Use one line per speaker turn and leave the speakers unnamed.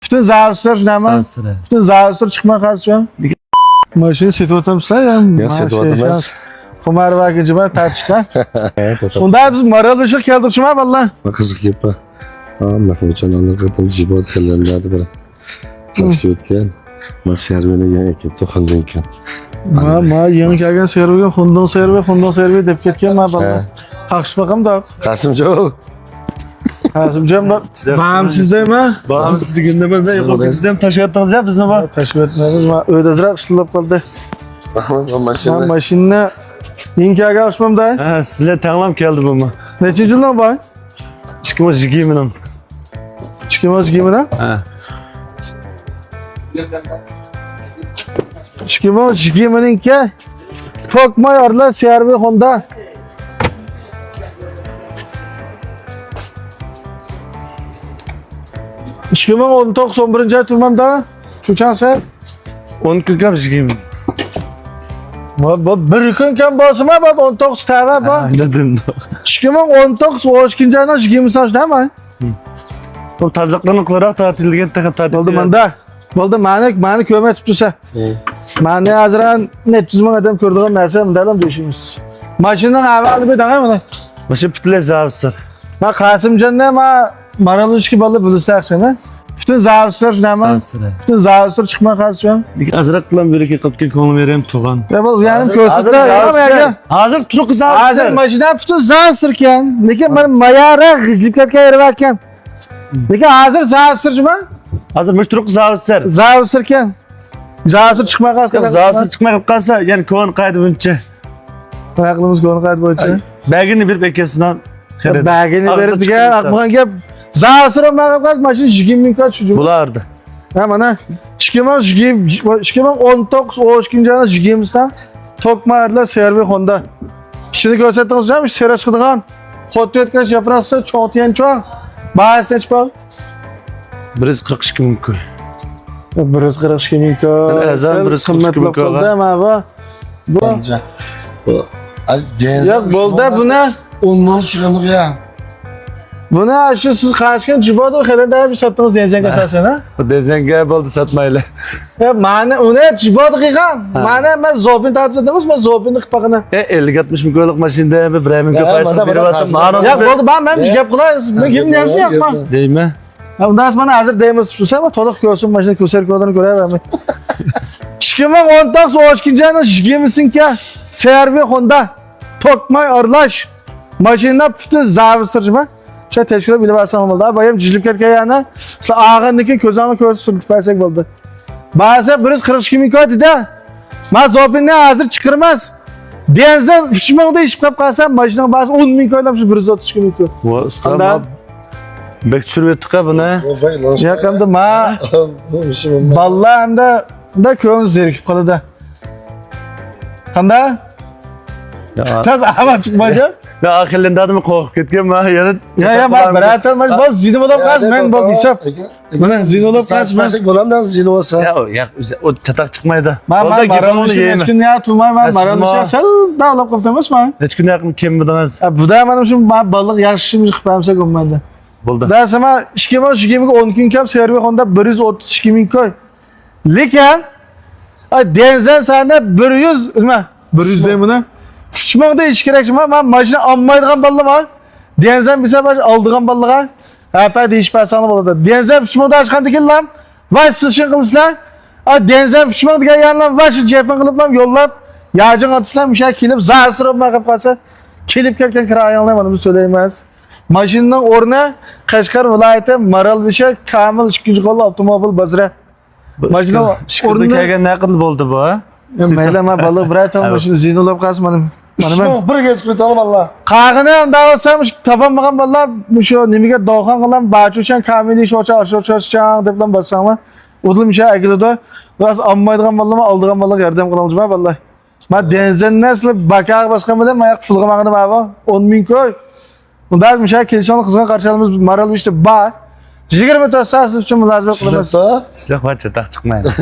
Bütün zavsır nima? Bütün zavsır chiqmay qoldi şu an. Mashina setyapsizlar ya.
Ya setyapmiz.
Xumar va gijima tartishlar. Unda biz moralbishga keltirishmi vallahi.
Qiziq gap. Mahmudjonlar qildim jibot qilganlardi bir. Tashti o'tgan. Servini yangi kelib to'qilgan ekan.
Ma yangi kelgan serverga Xundon server deb ketgan ma vallahi. Haqshi baqamda.
Qasimjon.
Qasimjon bam sizdaymi?
Bam sizliginde ben de sizden taşıyatınız ya bizni bak.
Tashib etmadingiz. Ma o'dazroq ishlab qoldi.
Mahmud mashina.
Men mashina yangi kelgan oshmamda.
Ha sizle tanlam geldi bu.
Nechinchi yildan bor?
2020'den.
2020dan?
Ha.
2020 Tokmay Arla servi Honda. Işkımın 19-11 turmamda Çuçansa
10 gün kam 20.
bir kun kam basma bak 19 tava bak.
Anladım.
Işkımın 19 o ikinci aydan 20 saç değil mi?
Bu tazlıklarını kılarak tatilgen tatil.
Oldu manda. Oldu mani kömet tutsa. Mani azran net 100 adam gördüğüm narsa mındalam düşünüz. Maşının havalı bir tane mi?
Başı pitle zavsır.
Ma Qasimjonda ma maralışki balı bulsak sana. Bütün zavsır nima? Bütün zavsır çıkma Qasimjon.
Azrak bilan bir iki qilib ko'ngil verem tuğan.
Ya bu yani ko'rsatlar.
Hazır turuq
Hozir
zavsır.
mashina bütün zavsır ekan. Lekin men mayara g'ijib ketgan yeri ekan. Lekin hozir zavsirmi?
Hazır mush turuq zavsır.
Zavsır ekan. Zavsır çıkma Qasimjon.
Zavsır çıkmay qalsa, yani ko'n qaydi buncha.
Aqlimiz ko'ni qayt bo'yicha.
Bagini bir bekasidan xarid.
Bagini berib degan aqmag'an gap. Zavsır olmagan qaz mashina 20 ming kaç şu.
Bulardı.
Ha mana 2019 o ikinci ayda 20 san Tokmayarlar servi Honda. İşini ko'rsatdingizmi? Serash qilgan. Xotni o'tkazish yapraqsa cho'tiyan cho'ng. Bahs nech pul?
142 ming ko'y.
142 ming ko'y.
Azam 142 ming ko'y.
Bu.
Bence. Bu. Ay genç.
Yo'q, bo'ldi buni.
10 ming chiqadi ya.
Buni shu siz qashgan jibodo xelada bir satdingiz denganga asosan ha?
Bu dezenge bo'ldi satmayla.
Ya mani uni jibod qilgan. Mani men zobin tartibdamiz, men zobinni qilib baqana.
50-60 ming ko'ylik mashinada bir 1 ming ko'y paysa beryapti.
Ya bo'ldi, men gap qilaymiz. Men kim deyapsiz yo'qmi?
Deymi?
Undan mana hozir deymiz, tursam to'liq ko'rsin, mashina ko'rsatko'dini ko'ravermayman. 2019 o'skinchi ayda 20 ka servi Honda Tokmay Arlash mashina puti zavsirmi? Şey teşkil bilib olsam bo'ldi. Bayam jilib ketgan yana. Og'irniki ko'zamni ko'rib surtpasak bo'ldi. Ba'zi 142 ming ko'dida. Men zopinni hozir chiqirmas. Denzel 3 mingda ishib qolib qolsam, mashina ba'zi 10 ming ko'ylab shu 132 ming ko'y.
Va usta bek tushirib etdik buni.
Yaqinda ma balla hamda ko'ngil zerikib qoladi. Qanday? Tez avaz chiqmaydi.
Ya ahirlende adamı korkup ketken ma yana.
Ya bak beraber bak zini olab qaz men bak hesap. Mana zini olab qaz men.
Saçmasak bo'lamdan zini olsa.
Ya o çatak çıkmaydı.
Men maralmışım hech kun ya turmay men maralmışım sal dağlab qoldim emasman.
Hech kun yaqin kim bildingiz?
Bu da mana shu baliq yaxshi qilib qo'ymasa bo'lmaydi.
Bo'ldi.
Dasama 2020 ga 10 kun kam servi Honda 132 ming koy. Lekin denzel sana 100 nima? 100 demini. Fışmaqda iş kerakmi? Men mashina olmaydigan balla bor. Denzel bir sefer aldığan ballaga hapa deyish pasanli bo'ladi. Denzel fışmaqda ochqanda kellam, va siz shu qilsizlar. Denzel fışmaq degan yanlar va shu jepin qiliblam yo'llab, yajin atsam o'sha kelib zasirobma qilib qolsa, kelib ketgan kira ayollar mana biz to'laymiz. Mashinaning o'rni Qashqar viloyati Maralbisha Kamil 2-qo'l avtomobil bozori. Mashina
o'rnida kelgan naqd bo'ldi bu, ha?
Mayli men baliq biraytam mashina zinolab qaz mana.
Mana men bir kez qo'ydim Allah.
Qag'ini ham davosam topolmagan bolalar shu nimaga do'xon qilam bachushan kamili shocha debdan bossanglar. O'dilmisha agilada bas olmaydigan bolalar oldigan bolalar yordam qilamoqchiman vallahi. Men denzen nasl baka boshqa bilan mayaq fulg'amag'ini baba 10 ming koy. Unda misha kelishon qizg'an qarshalimiz Maralbishda bor. 24 soat uchun mulozamat qilamiz.
Sizlar va çatak çıkmaydı.